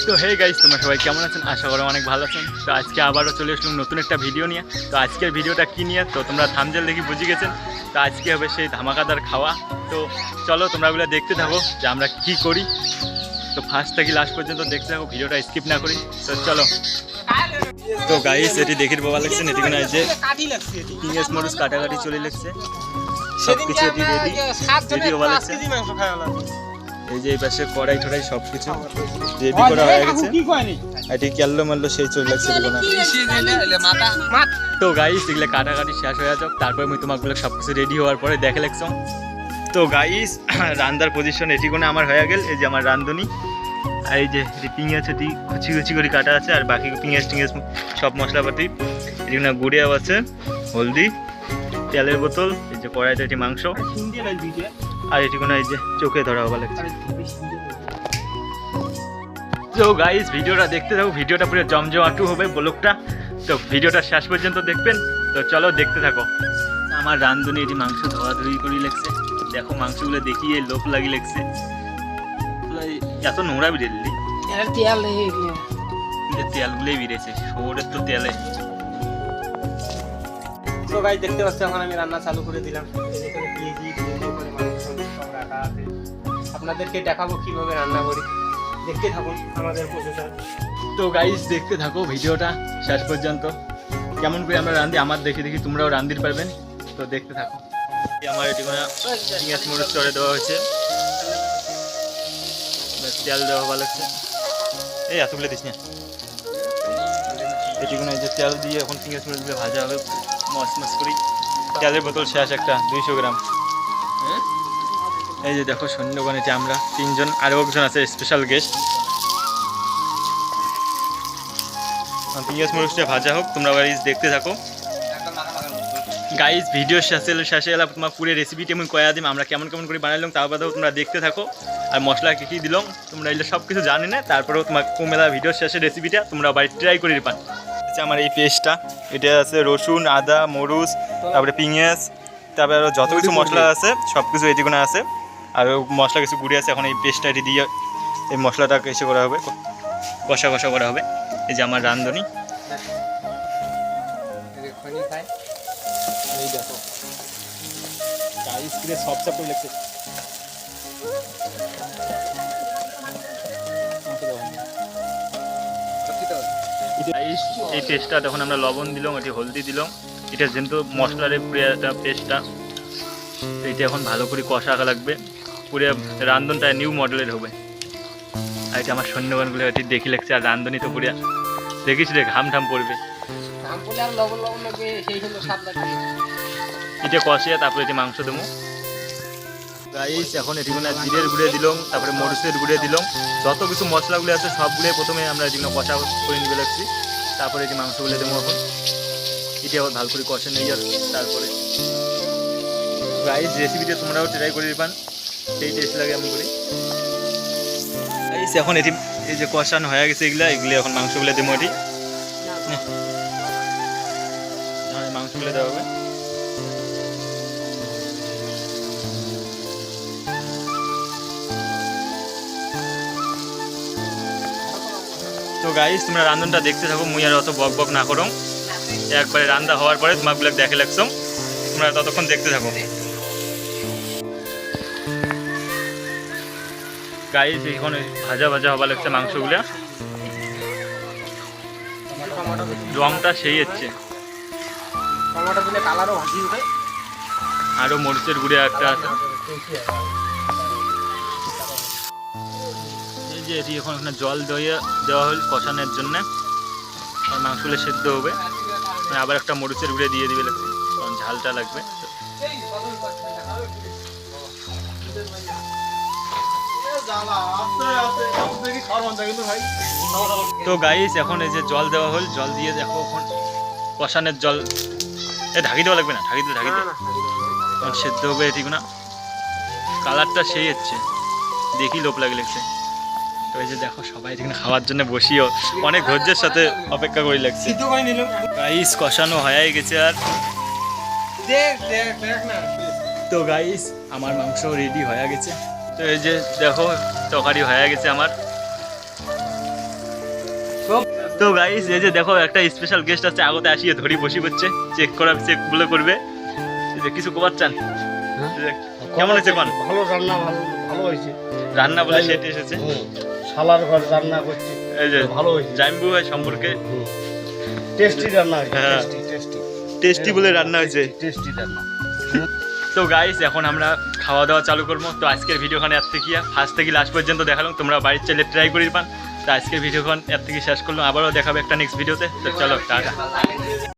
তো hey guys, তোমরা সবাই কেমন আছেন? আশা করি অনেক ভালো আছেন। তো আজকে আবারও চলে আসলাম নতুন একটা ভিডিও নিয়ে। তো আজকের ভিডিওটা কী নিয়ে তো তোমরা থাম্বনেল দেখি বুঝে গেছেন। তো আজকে হবে সেই ধামাকাদার খাওয়া। তো চলো তোমরা ওগুলো দেখতে থাকো যে আমরা কী করি। তো ফার্স্ট থেকে লাস্ট পর্যন্ত দেখতে থাকো, ভিডিওটা স্কিপ না করি। তো চলো। তো গাইস, এটি দেখির বাবা লাগছেন, এটি কোনো যে পিঁয়াজ মরিচ কাটাকাটি চলে লাগছে, সব কিছু এটি রেডি রেডি হওয়া লাগছে। এই যে এই পাশে কড়াই টড়াই সব কিছু রেডি করা হয়ে গেছে। এটি কেল্লো মাল্লো সেই চলে লাগছে। তো গাইস, এগুলো কাটাকাটি শেষ হয়ে যাক, তারপরে আমি তোমাগুলো সব কিছু রেডি হওয়ার পরে দেখে লাগছাম। তো গাইস, রান্দার পজিশন এটি কোনো আমার হয়ে গেল। এই যে আমার রান্ধনি, আর এই যে পিঁয়াজ এটি কুচি কুচি করে কাটা আছে, আর বাকি পিঁয়াজ টিঁয়াজ সব মশলাপাতি এটি কোনো গুড়িয়াও আছে, হলদি, তেলের বোতল, এই যে কড়াইতে এটি মাংস, আর এটি কোনো এই যে চোখে ধরা হওয়া লাগছে। তো গাইস, ভিডিওটা দেখতে থাকো, ভিডিওটা পুরো জমজমাটু হবে ব্লগটা। তো ভিডিওটা শেষ পর্যন্ত দেখবেন। তো চলো দেখতে থাকো। আমার রান্ধনি এটি মাংস ধোয়াধুয়ি করে লাগছে। দেখো মাংসগুলো দেখিয়ে লোভ লাগি লাগছে, এত নোংরা বেরিয়ে তেলগুলোই বেরিয়েছে, শহরের তো তেলে। তো গাইস, দেখতে পাচ্ছ এখন আমি রান্না চালু করে দিলাম। আপনাদেরকে দেখাবো কিভাবে রান্না করি, দেখতে থাকুন আমাদের প্রসেসর। তো গাইস, দেখতে থাকো ভিডিওটা শেষ পর্যন্ত। কেমন করে আমরা রান্ধি আমার দেখে দেখি তোমরাও রান্ধিতে পারবেন। তো দেখতে থাকো। আমার এটি কোনো পিঁয়াজ মরিচ চড়ে দেওয়া হয়েছে, তেল দেওয়া ভালো লাগছে। এই এতগুলো দিস না, এটি কোনো এই যে তেল দিয়ে এখন পিঁয়াজ মরিচ দিয়ে ভাজা হবে মস মস করি। তেলের বোতল শেষ একটা 200 গ্রাম। এই যে দেখো সৈন্যগণেতে আমরা 3 জন, আরও একজন আছে স্পেশাল গেস্ট। পিঁয়াজ মরিচটা ভাজা হোক, তোমরা গাইস দেখতে থাকো। গাইস, ভিডিও শেষে এলাম তোমার পুরো রেসিপিটি আমি কয়া দিম আমরা কেমন কেমন করে বানাইলাম, তার বাদেও তোমরা দেখতে থাকো। আর মশলা কী কী দিলাম তোমরা এগুলো সব কিছু জানি না, তারপরেও তোমার কুমেলা ভিডিওর শেষে রেসিপিটা তোমরা বাড়ি ট্রাই করে পান। আমার এই পেস্টটা, এটা আছে রসুন, আদা, মরিচ, তারপরে পেঁয়াজ, তারপরে আরও যত কিছু মশলা আছে সব কিছু এটিগুলো আছে, আর মশলা কিছু গুঁড়ি আছে। এখন এই পেস্টটা এটি দিয়ে এই মশলাটাকে এসে করা হবে, কষা কষা করা হবে। এই যে আমার রাঁধুনি, এই দেখো সব সব করে লাগছে। এই পেস্টটা তখন আমরা লবণ দিলাম, এটি হলদি দিলাম, এটা যেহেতু মশলার পেস্টটা, এটা এখন ভালো করে কষা লাগবে। পুরো রান্ধনটা নিউ মডেলের হবে। আর এটা আমার সৈন্যগণগুলো এটি দেখি লাগছে, আর রান্ধনি তো পুরো দেখিস রে ঘাম ঠাম পড়বে। এটা কষিয়ে তারপরে এটি মাংস দেবো। গাইস, এখন এটি কোনো জিরের গুঁড়ে দিলাম, তারপরে মরিচের গুঁড়ে দিলাম, যত কিছু মশলাগুলো আছে সবগুলোই প্রথমে আমরা এটিগুলো কষা করে নিয়ে লাগছি, তারপরে এটি মাংসগুলো দেবো। এখন এটি আবার ভালো করে কষে নিয়ে যাবে। তারপরে গাইস, রেসিপিটা তোমরাও ট্রাই করে পান, সেই টেস্ট লাগে এমন করি। গাইস, এখন এটি এই যে কষানো হয়ে গেছে, এগুলো এখন মাংসগুলো দেবো। এটি মাংসগুলো দেওয়া হবে। তো গাইস, তোমরা রান্ধনটা দেখতে থাকো, মুই আর অত বক বক না করো। একবারে রান্না হওয়ার পরে তোমাগুলো দেখে লাগছো, তোমরা ততক্ষণ দেখতে থাকো। গাইস, এখন ভাজা ভাজা হওয়া লাগছে মাংসগুলো, রংটা সেই হচ্ছে, আরো মরিচের গুঁড়ে একটা আছে। এই যে এটি এখন জল দেওয়া হল কষানোর জন্য, আর মাংসগুলো সেদ্ধ হবে। আবার একটা মরিচের গুঁড়ে দিয়ে দিবে, কারণ ঝালটা লাগবে। তো গাইস, এখন এই যে জল দেওয়া হল, জল দিয়ে দেখো এখন কষানোর জল ঢাকি দেওয়া লাগবে না, ঢাকি দিয়ে তখন সেদ্ধ হবে। এটি না কালারটা সেই হচ্ছে, দেখি লোভ লাগছে। তো এই যে দেখো সবাই এখানে খাওয়ার জন্য বসিও অনেক ধৈর্যের সাথে অপেক্ষা করে লাগছে। গাইস, কষানো হয়ে গেছে। আর তো গাইস, আমার মাংস রেডি হয়ে গেছে। তো এই যে দেখো তরকারি হয়ে গেছে আমার। তো গাইস এই যে দেখো একটা স্পেশাল গেস্ট আছে আগতে আসিয়ে ধরি বসি করছে চেক বলে করবে এই যে কিছু কবার চান কেমন হয়েছে কোন ভালো রান্না ভালো হয়েছে রান্না বলে সেট এসেছে শালার ঘর রান্না করছে এই যে ভালো হয়েছে জাইম্বু ভাই সম্পর্কে টেস্টি রান্না হয়েছে হ্যাঁ। টেস্টি বলে রান্না হয়েছে টেস্টি রান্না তো গাইস এখন আমরা খাওয়া দাওয়া চালু করবো তো আজকের ভিডিওখানে এর থেকে ফার্স্ট থেকে লাস্ট পর্যন্ত দেখালাম তোমরা বাড়ির চাইলে ট্রাই করি পান তো আজকের ভিডিওখান এর থেকে শেষ করলাম আবারও দেখাবে একটা নেক্সট ভিডিওতে তো চলো টাটা